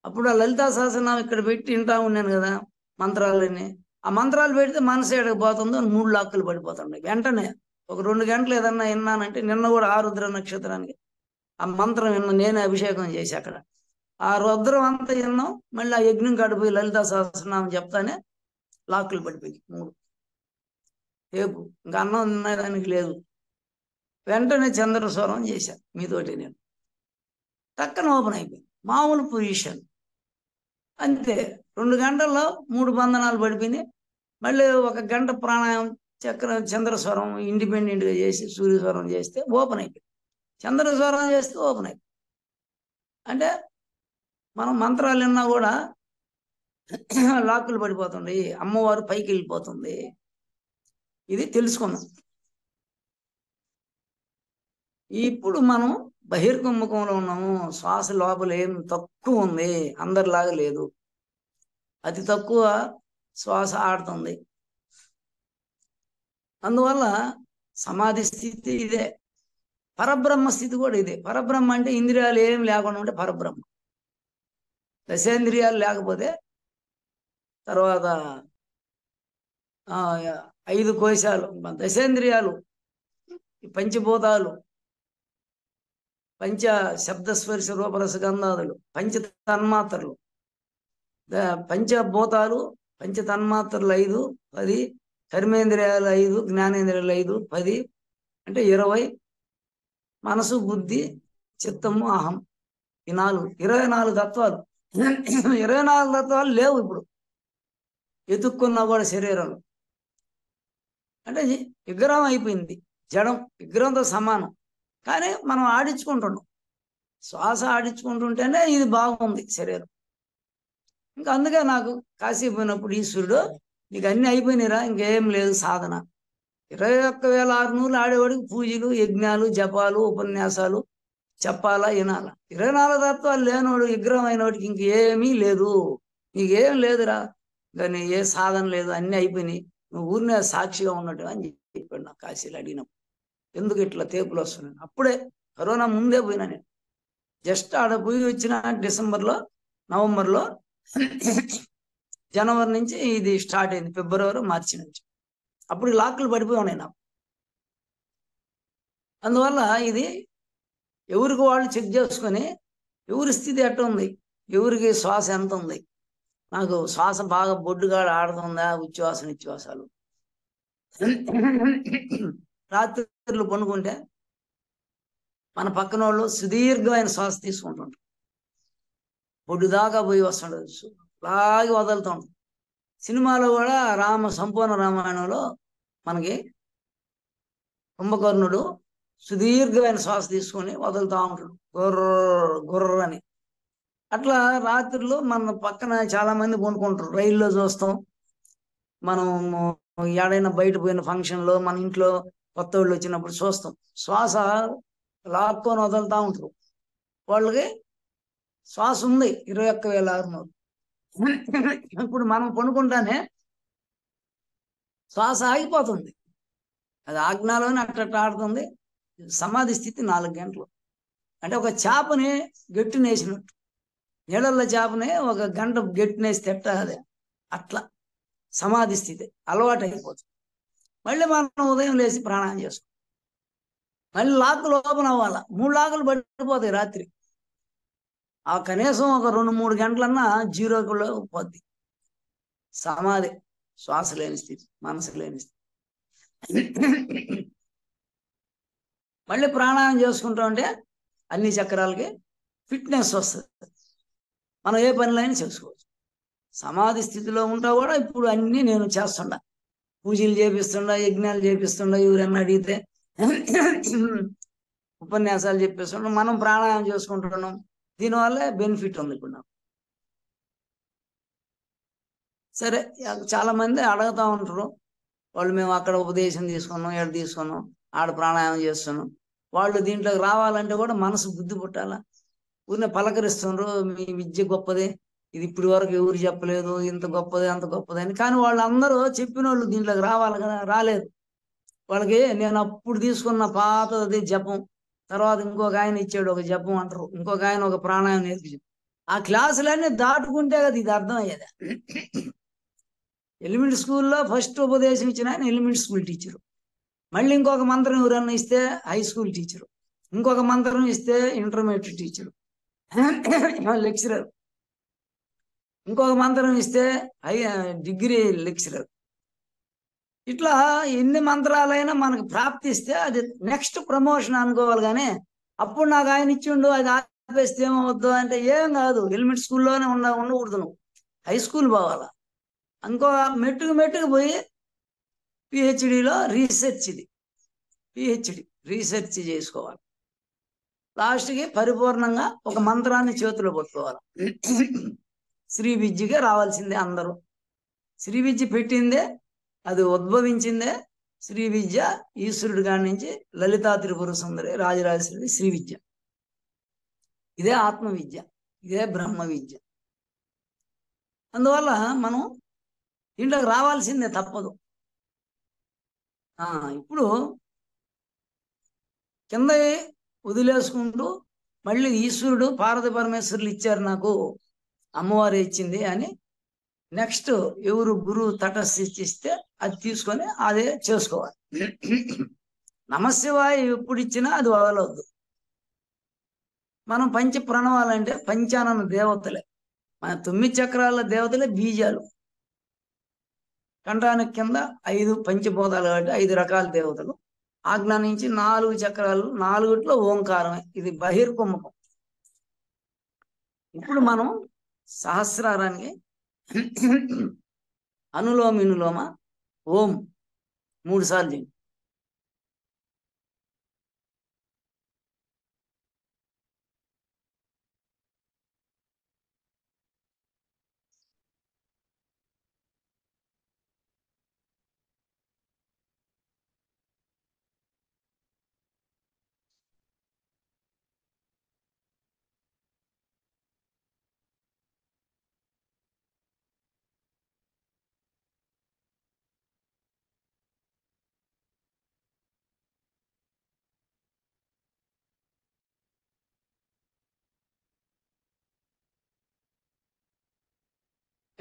అప్పుడు ఆ లలితా సహస్రనామం ఇక్కడ పెట్టి వింటా ఉన్నాను కదా మంత్రాలన్నీ. ఆ మంత్రాలు పెడితే మనసు ఎక్కడికి పోతుందో 3 లాక్కులు పడిపోతుండే వెంటనే. ఒక 2 గంటలు ఏదన్నా విన్నానంటే, నిన్న కూడా ఆరుద్ర నక్షత్రానికి ఆ మంత్రం విన్నా, నేనే అభిషేకం చేసి అక్కడ ఆ రుద్రం అంతా విన్నాం. మళ్ళీ ఆ యజ్ఞం కాడిపోయి లలితా సహస్రనామం చెప్తానే లాక్కులు పడిపోయింది 3 రేపు. ఇంకా అన్నం తినడానికి లేదు. వెంటనే చంద్రస్వరం చేశా మీతోటి నేను, టక్కన ఓపెన్ అయిపోయింది. మామూలు పొజిషన్ అంతే. 2 గంటల్లో 3 బంధనాలు పడిపోయినాయి. మళ్ళీ 1 గంట ప్రాణాయామం, చంద్రస్వరం ఇండిపెండెంట్గా చేసి సూర్యస్వరం చేస్తే ఓపెన్ అయిపోయింది. చంద్రస్వరం చేస్తే ఓపెన్ అయిపోయింది. అంటే మనం మంత్రాలు విన్నా కూడా లాక్కులు పడిపోతుంది, అమ్మవారు పైకి వెళ్ళిపోతుంది. ఇది తెలుసుకున్నాం. ఇప్పుడు మనం బహిర్గముఖంలో ఉన్నాము. శ్వాస లోపల ఏం తక్కువ ఉంది, అందరిలాగా లేదు, అతి తక్కువ శ్వాస ఆడుతుంది. అందువల్ల సమాధి స్థితి ఇదే, పరబ్రహ్మ స్థితి కూడా ఇదే. పరబ్రహ్మ అంటే ఇంద్రియాలు ఏం లేకుండా ఉంటే పరబ్రహ్మ. దశేంద్రియాలు లేకపోతే, తర్వాత 5 కోశాలు, దశేంద్రియాలు, పంచభూతాలు, పంచ శబ్దస్పర్శ రూపరసగంధాదులు, పంచ తన్మాత్రలు, పంచభూతాలు, పంచ తన్మాత్రలు 5, 10, కర్మేంద్రియాలు 5, జ్ఞానేంద్రియాలు 5, 10 అంటే 20, మనసు, బుద్ధి, చిత్తము, అహం, ఈ 24 తత్వాలు. 24 తత్వాలు లేవు ఇప్పుడు, ఎతుక్కున్నా కూడా శరీరంలో. అంటే విగ్రహం అయిపోయింది, జడం విగ్రహంతో సమానం. కానీ మనం ఆడించుకుంటున్నాం, శ్వాస ఆడించుకుంటుంటేనే ఇది బాగుంది శరీరం. ఇంకా అందుకే నాకు కాశీ పోయినప్పుడు ఈశ్వరుడు, నీకు అన్ని అయిపోయినాయిరా, ఇంకేం లేదు సాధన. 21,600 ఆడేవాడికి పూజలు, యజ్ఞాలు, జపాలు, ఉపన్యాసాలు చెప్పాలా, వినాలా. 24 తత్వాలు లేనివాడు, విగ్రహం అయినవాడికి ఇంకేమీ లేదు, నీకేం లేదురా, కానీ ఏ సాధన లేదు, అన్నీ అయిపోయినాయి, నువ్వు ఊరినే సాక్షిగా ఉన్నట్టు అని చెప్పాడు నాకు కాశీలో. అడిగినప్పుడు ఎందుకు ఇట్లా తేపులు వస్తున్నాయి, అప్పుడే కరోనా ముందే పోయినా నేను. జస్ట్ ఆడ పోయి వచ్చిన డిసెంబర్లో నవంబర్లో జనవరి నుంచి ఇది స్టార్ట్ అయింది, ఫిబ్రవరి మార్చి నుంచి. అప్పుడు లాక్లు పడిపోయి ఉన్నాయి నాకు. అందువల్ల ఇది ఎవరికి వాళ్ళు చెక్ చేసుకొని ఎవరి స్థితి ఎట్ట ఉంది, ఎవరికి శ్వాస ఎంత ఉంది, నాకు శ్వాస బాగా బొడ్డుగా ఆడుతుందా, ఉచ్ఛ్వాస నిశ్వాసాలు. రాత్రులు పనుకుంటే మన పక్కన వాళ్ళు సుదీర్ఘమైన శ్వాస తీసుకుంటుంటారు, బొడ్డు దాకా పోయి వస్తుండదు, అలాగే వదులుతూ ఉంటుంది. సినిమాలో కూడా సంపూర్ణ రామాయణంలో మనకి కుంభకర్ణుడు సుదీర్ఘమైన శ్వాస తీసుకొని వదులుతూ ఉంటాడు, గుర్ర గుర్ర అని. అట్లా రాత్రుల్లో మన పక్కన చాలా మంది పండుకుంటారు. రైల్లో చూస్తాం, మనం ఏడైనా బయట పోయిన ఫంక్షన్లో, మన ఇంట్లో కొత్త వాళ్ళు వచ్చినప్పుడు చూస్తాం, శ్వాస లాక్కొని వదులుతూ ఉంటారు. వాళ్ళకి శ్వాస ఉంది 21,600. ఇప్పుడు మనం పనుకుంటానే శ్వాస ఆగిపోతుంది, అది ఆజ్ఞలోనే అట్ట ఆడుతుంది. సమాధి స్థితి 4 గంటలు. అంటే ఒక చేపని గట్టినేసినట్టు, నీళ్ళల్లో చేపని ఒక గంట గట్టినేసి అదే అట్లా సమాధి స్థితి అలవాటు అయిపోతుంది. మళ్ళీ మనం ఉదయం లేచి ప్రాణాయం చేసుకోం, మళ్ళీ లాకులు ఓపెన్ అవ్వాలా. 3 లాకులు పడిపోతాయి రాత్రి. ఆ కనీసం ఒక 2-3 గంటలన్నా జీరోలో పోద్ది సమాధి, శ్వాస లేని స్థితి, మనసు లేని స్థితి. మళ్ళీ ప్రాణాయామం చేసుకుంటూ ఉంటే అన్ని చక్రాలకి ఫిట్నెస్ వస్తుంది, మనం ఏ పనులైనా చేసుకోవచ్చు. సమాధి స్థితిలో ఉంటా కూడా ఇప్పుడు అన్నీ నేను చేస్తుండా, పూజలు చేపిస్తుండా, యజ్ఞాలు చేపిస్తుండా, ఎవరన్నా అడిగితే ఉపన్యాసాలు చెప్పేస్తుండ, మనం ప్రాణాయామం చేసుకుంటున్నాం. దీనివల్ల బెనిఫిట్ ఉంది ఇప్పుడు నాకు. సరే, చాలా మంది అడుగుతూ ఉంటారు, వాళ్ళు మేము అక్కడ ఉపదేశం తీసుకున్నాం, ఎక్కడ తీసుకున్నాం, ఆడ ప్రాణాయామం చేస్తున్నాం. వాళ్ళు దీంట్లోకి రావాలంటే కూడా మనసు బుద్ధి పుట్టాలా. ఊరినే పలకరిస్తుండ్రు, మీ విద్య గొప్పది, ఇది ఇప్పటి వరకు ఎవరు చెప్పలేదు, ఇంత గొప్పది అంత గొప్పది అని. కానీ వాళ్ళందరూ చెప్పిన వాళ్ళు దీంట్లోకి రావాలి కదా, రాలేదు. వాళ్ళకి నేను అప్పుడు తీసుకున్న పాతది జపం, తర్వాత ఇంకొక ఆయన ఇచ్చాడు ఒక జపం అంటారు, ఇంకొక ఆయన ఒక ప్రాణాయామం నేర్పించాడు. ఆ క్లాసులన్నీ దాటుకుంటే కదా ఇది అర్థం అయ్యేది. ఎలిమెంటరీ స్కూల్లో ఫస్ట్ ఉపదేశం ఇచ్చిన ఆయన ఎలిమెంటరీ స్కూల్ టీచరు, మళ్ళీ ఇంకొక మంత్రం ఎవరన్నా ఇస్తే హై స్కూల్ టీచరు, ఇంకొక మంత్రం ఇస్తే ఇంటర్మీడియట్ టీచరు, లెక్చరర్, ఇంకొక మంత్రం ఇస్తే డిగ్రీ లెక్చరర్. ఇట్లా ఎన్ని మంత్రాలైనా మనకు ప్రాప్తిస్తే అది నెక్స్ట్ ప్రమోషన్ అనుకోవాలి. కానీ అప్పుడు నాకు ఆయన ఇచ్చిండు, అది ఆపేస్తే ఏమవద్దు అంటే ఏం కాదు, ఎలిమెంటరీ స్కూల్లోనే ఉండకూడదు, నువ్వు హై స్కూల్ పోవాలా. ఇంకో మెట్టుకు పోయి పిహెచ్డిలో పిహెచ్డి రీసెర్చ్ చేసుకోవాలి. లాస్ట్కి పరిపూర్ణంగా ఒక మంత్రాన్ని చేతిలో పట్టుకోవాలి. శ్రీ విద్యగా రావాల్సిందే అందరూ. శ్రీ విద్య పెట్టిందే, అది ఉద్భవించిందే శ్రీ విద్య. ఈశ్వరుడి కాడి నుంచి లలితా త్రిపుర సుందరి రాజరాజేశ్వరి శ్రీ విద్య. ఇదే ఆత్మ విద్య, ఇదే బ్రహ్మ విద్య. అందువల్ల మనం దీంట్లోకి రావాల్సిందే, తప్పదు. ఇప్పుడు కింద వదిలేసుకుంటూ మళ్ళీ ఈశ్వరుడు పార్వతి పరమేశ్వరులు ఇచ్చారు నాకు, అమ్మవారు ఇచ్చింది అని నెక్స్ట్ ఎవరు గురువు తటస్థిస్తే అది తీసుకొని అదే చేసుకోవాలి. నమశివాయ ఎప్పుడు ఇచ్చినా అది వదలవద్దు. మనం పంచ ప్రణవాలంటే పంచానన దేవతలే, మన 9 చక్రాల దేవతలే బీజాలు. కంఠానికి కింద 5 పంచభూతాలు కాబట్టి 5 రకాల దేవతలు. ఆజ్ఞ నుంచి 4 చక్రాలు, 4ట్లో ఓంకారమే, ఇది బహిర్కుమ్మకం. ఇప్పుడు మనం సహస్రారానికి అనులోమ వినులోమ ఓం 3 సార్లు.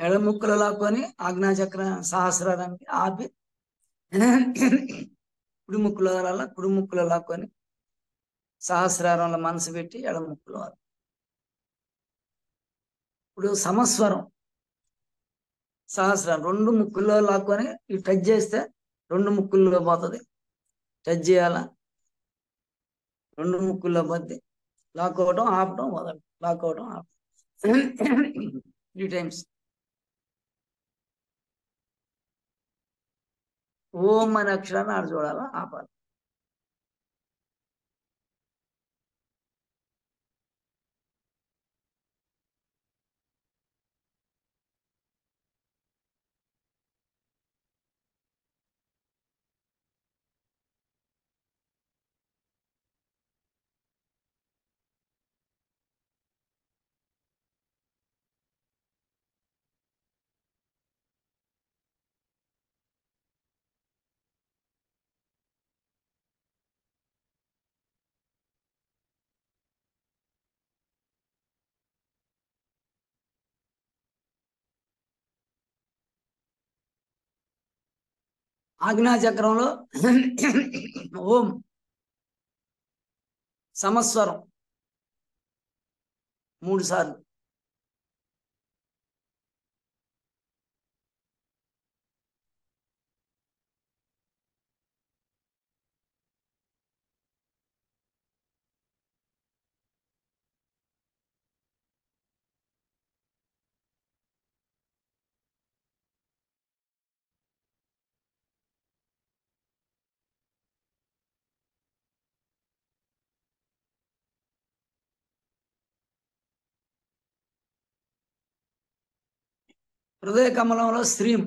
ఎడమ ముక్కులో లాక్కొని ఆజ్ఞాచక్ర సహస్రారానికి ఆపి కుడి ముక్కులో లాక్కొని సహస్రారంలో మనసు పెట్టి ఎడమ ముక్కులో ఇప్పుడు సమస్వరం సహస్రం రెండు ముక్కుల్లో లాక్కొని ఇవి టచ్ చేస్తే రెండు ముక్కుల్లో పోతుంది. టచ్ చేయాల, రెండు ముక్కుల్లో పోద్ది. లాక్ అవ్వటం ఆపటం వదలటం, లాక్ అవ్వటం ఆపటం 3 times. ఓం అనే అక్షరాన్ని ఆడ చూడాలా, ఆపాలి. ఆజ్ఞాచక్రంలో ఓం సమస్వరం 3 సార్లు. హృదయ కమలంలో శ్రీం.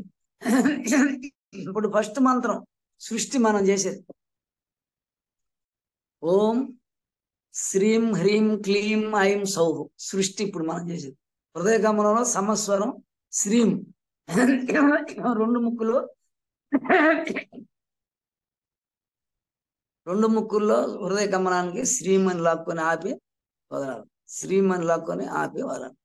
ఇప్పుడు ఫస్ట్ మంత్రం సృష్టి మనం చేసేది. ఓం శ్రీం హ్రీం క్లీం ఐం సౌహు సృష్టి ఇప్పుడు మనం చేసేది. హృదయ కమలంలో సమస్వరం శ్రీం. రెండు ముక్కుల్లో హృదయ గమనానికి శ్రీం అని లాక్కొని ఆపి వదలాలి. శ్రీం అని లాక్కొని ఆపి వదలాలి.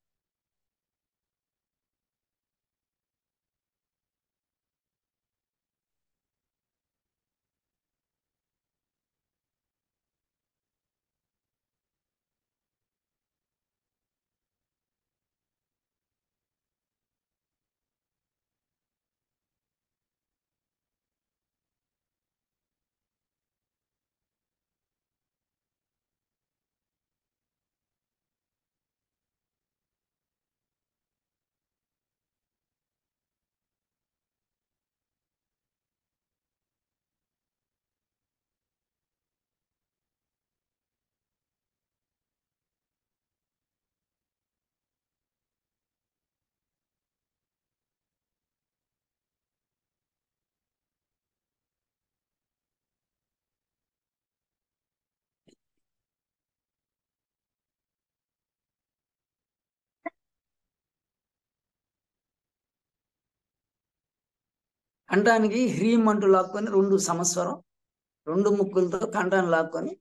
కంఠానికి హ్రీం అంటూ లాక్కొని రెండు సమస్వరం, రెండు ముక్కులతో కంఠాన్ని లాక్కొని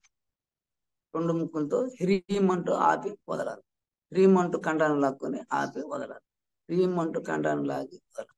రెండు ముక్కులతో హ్రీం అంటూ ఆపి వదలాలి. హ్రీం అంటూ కంఠాన్ని లాక్కొని ఆపి వదలాలి. హ్రీం అంటూ కంఠాన్ని లాగి వదలాలి.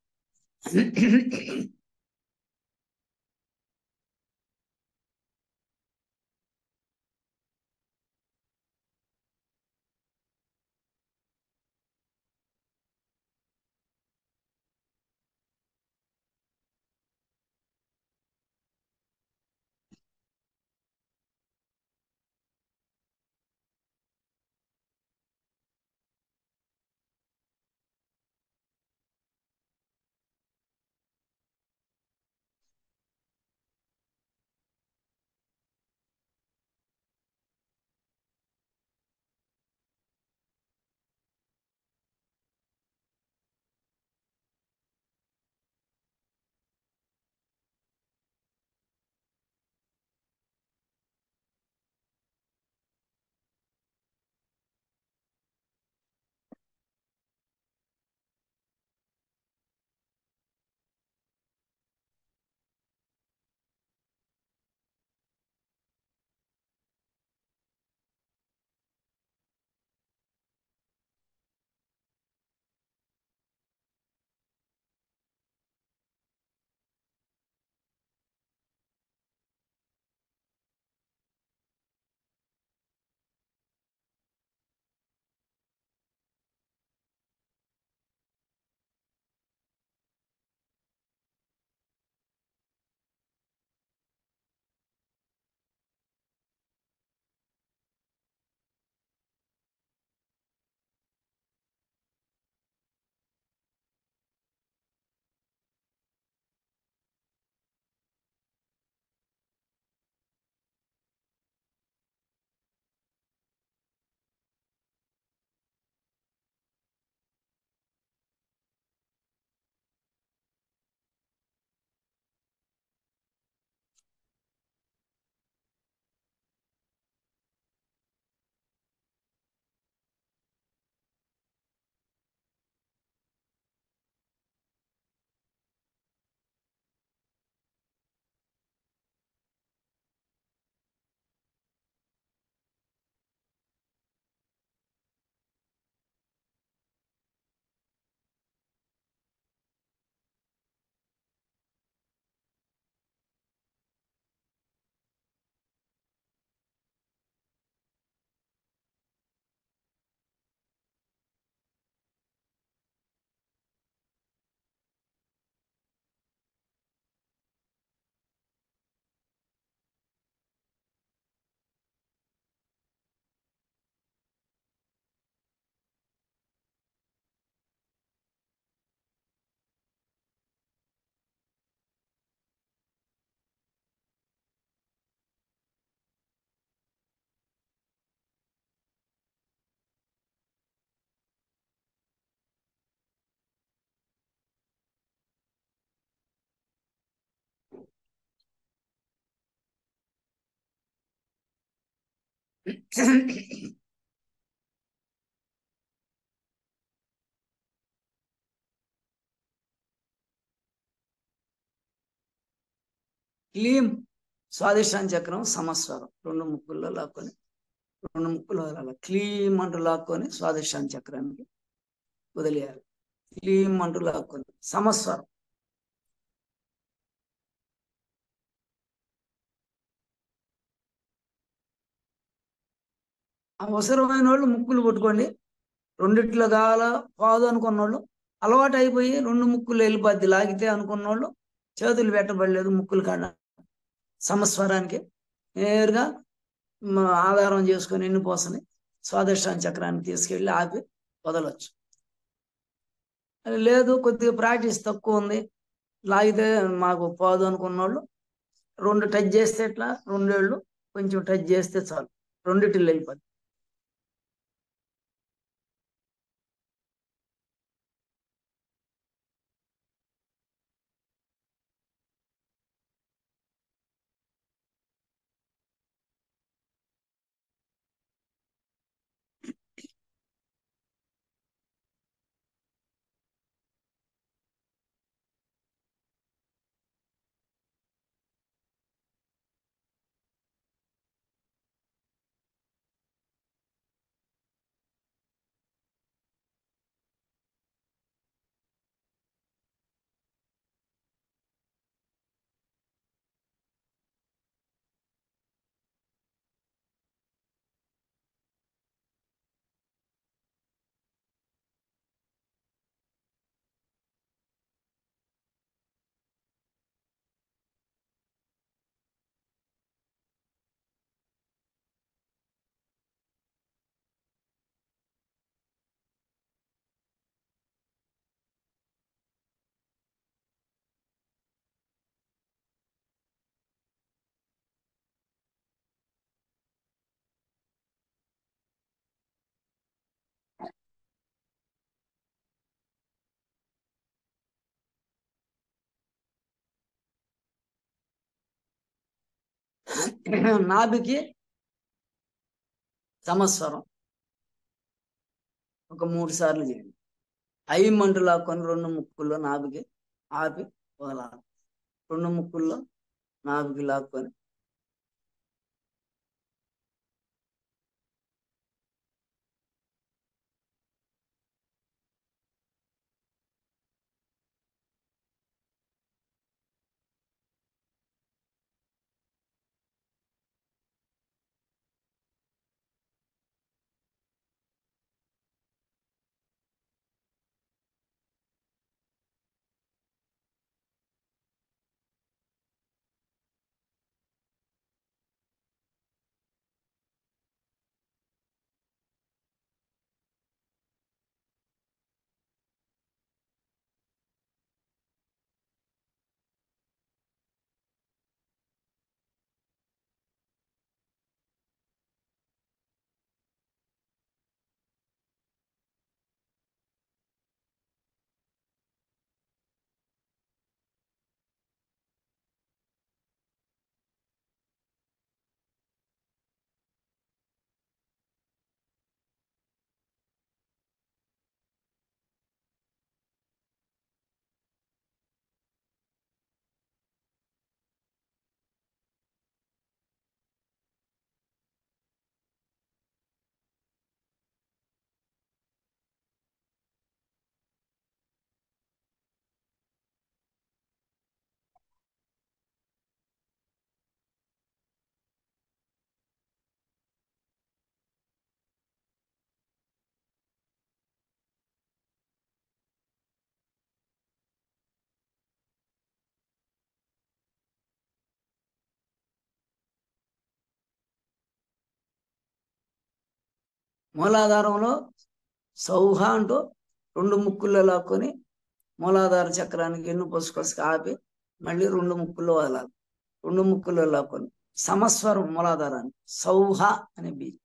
క్లీం స్వాదిష్టాన చక్రం సమస్వరం. రెండు ముక్కుల్లో లాక్కొని రెండు ముక్కులు వదలాలి. క్లీం అంటూ లాక్కొని స్వాదిష్టాన చక్రానికి వదిలేయాలి. క్లీం అంటూ లాక్కొని సమస్వరం. అవసరమైన వాళ్ళు ముక్కులు కొట్టుకోండి. రెండిట్లో కావాలా కాదు అనుకున్న వాళ్ళు, అలవాటు అయిపోయి రెండు ముక్కులు వెళ్ళిపోద్ది లాగితే అనుకున్న వాళ్ళు చేతులు పెట్టబడలేదు ముక్కులు కాడ సమస్వరానికి నేరుగా ఆధారం చేసుకొని ఎన్ని పోసని స్వాదిష్టాన చక్రాన్ని తీసుకెళ్ళి ఆపి వదలొచ్చు. లేదు కొద్దిగా ప్రాక్టీస్ తక్కువ ఉంది, లాగితే మాకు పోదు అనుకున్న వాళ్ళు రెండు టచ్ చేస్తే ఎట్లా, రెండేళ్ళు కొంచెం టచ్ చేస్తే చాలు, రెండిటిల్లో వెళ్ళిపోద్ది. నాభికి సమస్వరం ఒక 3 సార్లు చేయండి. మంటూ లాక్కొని రెండు ముక్కుల్లో నాభికి ఆపి వదలాలి. రెండు ముక్కుల్లో నాభికి లాక్కొని మూలాధారంలో సౌహ అంటూ రెండు ముక్కుల్లో లాక్కొని మూలాధార చక్రానికి ఎన్ను పొసుకొసుకు ఆపి మళ్ళీ రెండు ముక్కుల్లో వదలాలి. రెండు ముక్కుల్లో లాక్కొని సమస్వరం మూలాధారాన్ని సౌహ అనే బీజం.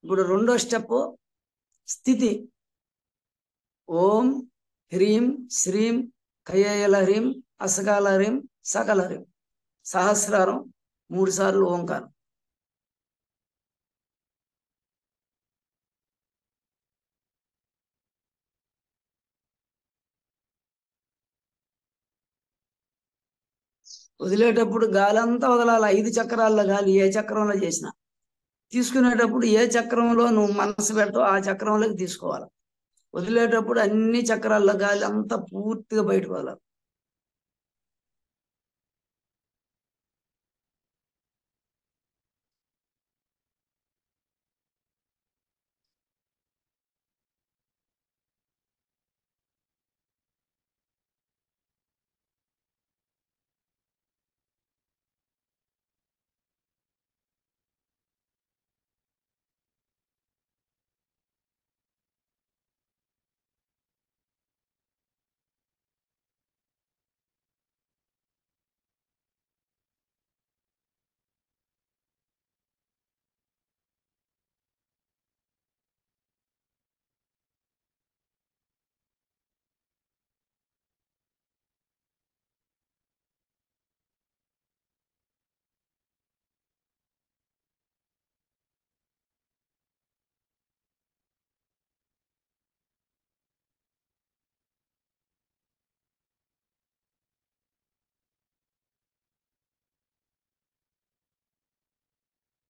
ఇప్పుడు రెండో స్టెప్ స్థితి. ఓం హ్రీం శ్రీం కయ్యల హ్రీం అసకాల హ్రీం సకల హ్రీం. సహస్రారం 3 సార్లు ఓంకారం. వదిలేటప్పుడు గాలి అంతా వదలాలి. 5 చక్రాల్లో గాలి ఏ చక్రంలో చేసినా. తీసుకునేటప్పుడు ఏ చక్రంలో నువ్వు మనసు పెట్టో ఆ చక్రంలోకి తీసుకోవాలి. వదిలేటప్పుడు అన్ని చక్రాల్లో గాలి అంతా పూర్తిగా బయటకు వదలాలి.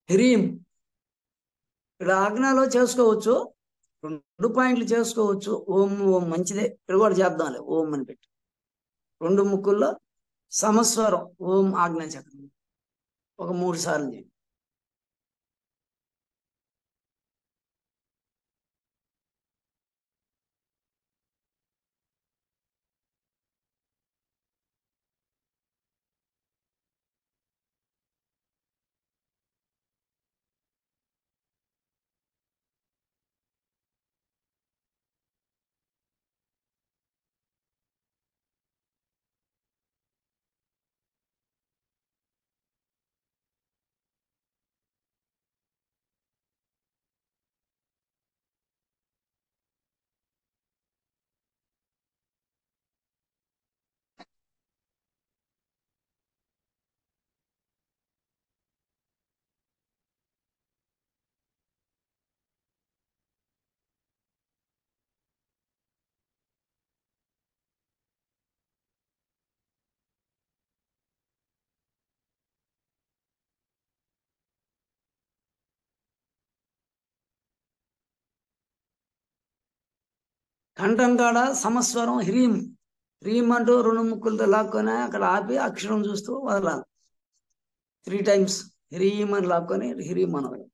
హ్రీం ఇక్కడ ఆజ్ఞలో చేసుకోవచ్చు. 2 పాయింట్లు చేసుకోవచ్చు. ఓం ఓం మంచిదే. ఇక్కడ కూడా చేద్దాంలే ఓం అని పెట్టి. 2 ముక్కుల్లో సమస్వరం ఓం ఆజ్ఞా చక్రం ఒక 3 సార్లు చేయండి. కంఠం కాడ సమస్వరం హ్రీం. హ్రీం అంటూ 2 ముక్కులతో లాక్కొని అక్కడ ఆపి అక్షరం చూస్తూ వదలాలి. 3 టైమ్స్ హ్రీం అని లాక్కొని హ్రీం అనవాలి.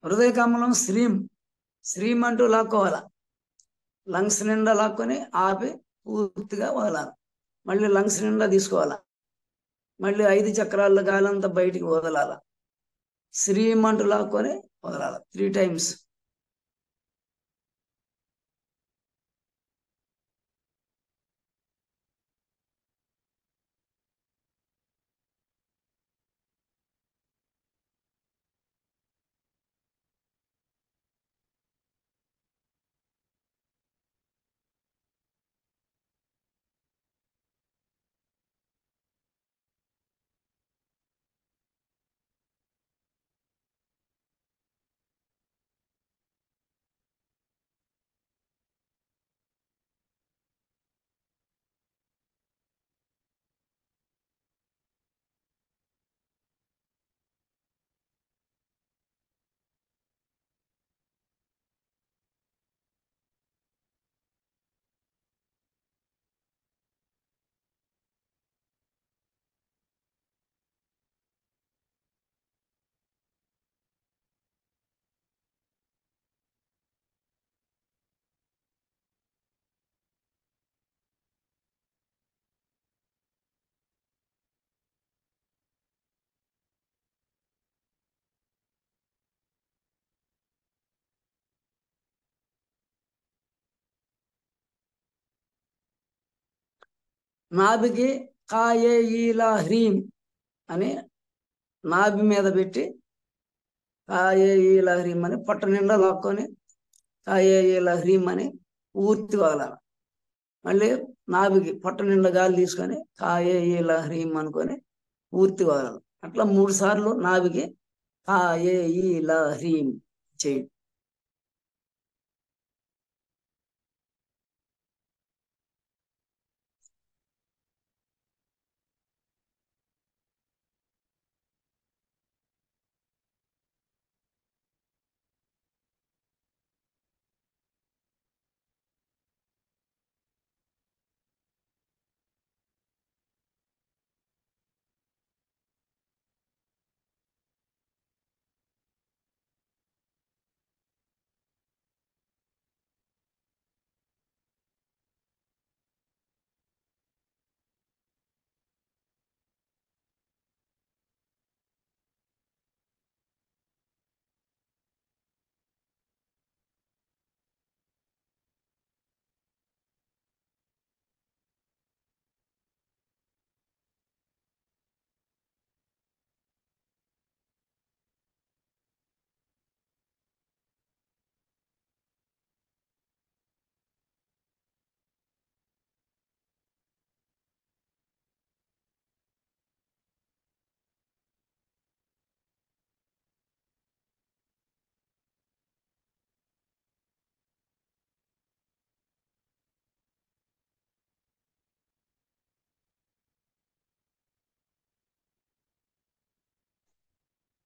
హృదయ కమలం శ్రీం. శ్రీం అంటూ లాక్కోవాలి. లంగ్స్ నిండా లాక్కొని ఆపి పూర్తిగా వదలాలి. మళ్ళీ లంగ్స్ నిండా తీసుకోవాలి. మళ్ళీ 5 చక్రాల్లో గాలంతా బయటికి వదలాలి. శ్రీం అంటూ లాక్కొని వదలాలి 3 టైమ్స్. నాభికి కాయే ఈలా హ్రీం అని నాభి మీద పెట్టి కాయే ఈలా హ్రీం అని పొట్ట నిండా లాక్కొని కాయే ఈలా హ్రీం అని పూర్తి వదలాలి. మళ్ళీ నాభికి పొట్ట నిండా గాలి తీసుకొని కాయే ఈలా హ్రీం అనుకొని పూర్తి వదలాలి. అట్లా 3 సార్లు నాభికి కాయే ఈలా హ్రీం చేయండి.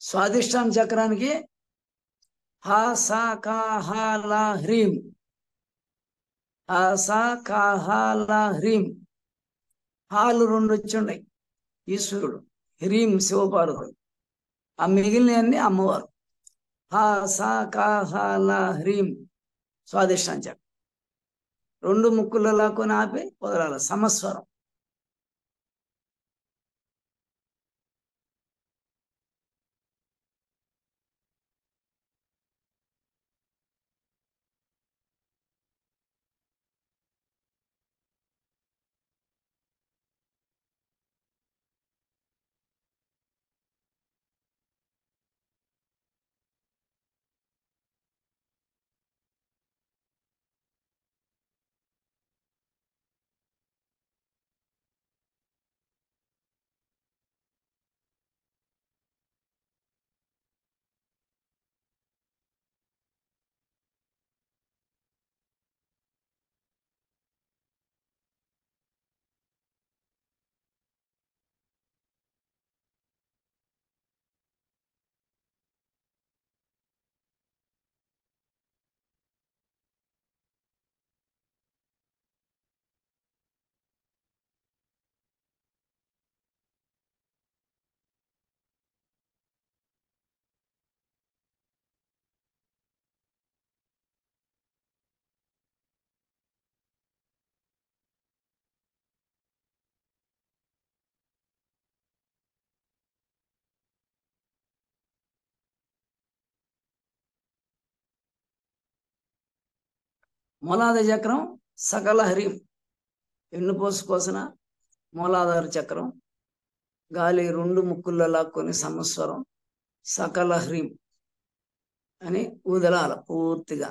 స్వాదిష్టాన చక్రానికి హా సా కా హా లా హ్రీం, హా సా కా హా లా హ్రీం. హాలు 2 వచ్చి ఉన్నాయి, ఈశ్వరుడు, హ్రీం శివపార్వతుడు, ఆ మిగిలినవన్నీ అమ్మవారు. హా సా కా హా లా హ్రీం స్వాదిష్టాన చక్రం. 2 ముక్కుల్లో లాక్కొని ఆపి వదలాలి, సమస్వరం. మూలాధార చక్రం సకల హ్రీం, వెన్నుపూస కోసిన మూలాధార చక్రం. గాలి 2 ముక్కుల్లో లాక్కొని సమస్వరం సకల హ్రీం అని ఊదలాల పూర్తిగా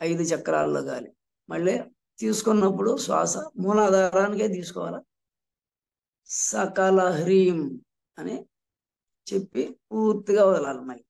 5 చక్రాల్లో గాలి. మళ్ళీ తీసుకున్నప్పుడు శ్వాస మూలాధారానికే తీసుకోవాలి. సకల హ్రీం అని చెప్పి పూర్తిగా వదలాలి. మళ్ళీ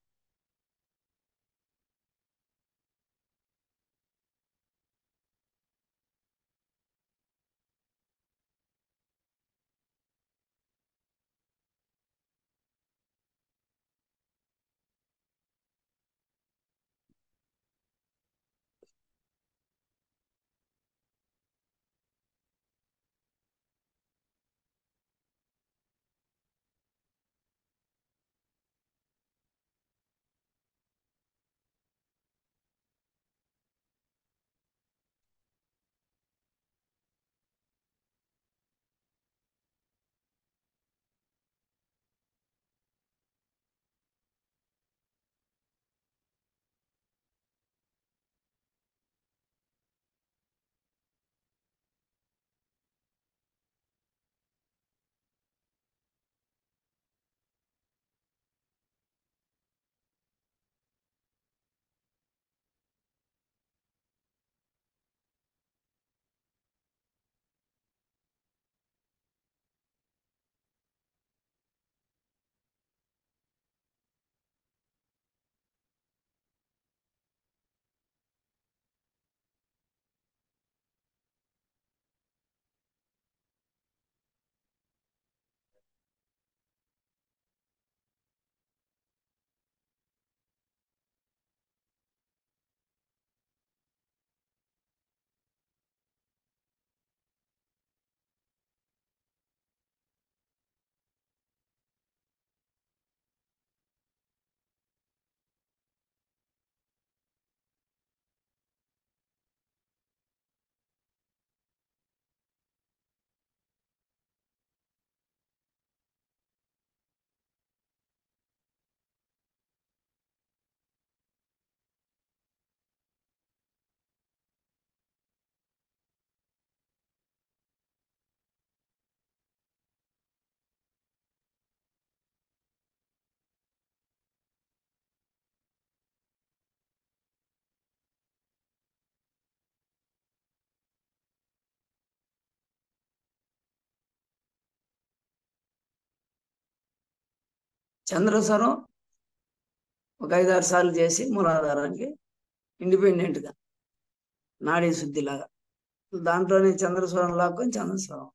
చంద్రస్వరం ఒక 5-6 సార్లు చేసి మూలాధారానికి ఇండిపెండెంట్గా నాడీ శుద్ధిలాగా దాంట్లోనే చంద్రస్వరం లాక్కొని చంద్రస్వరం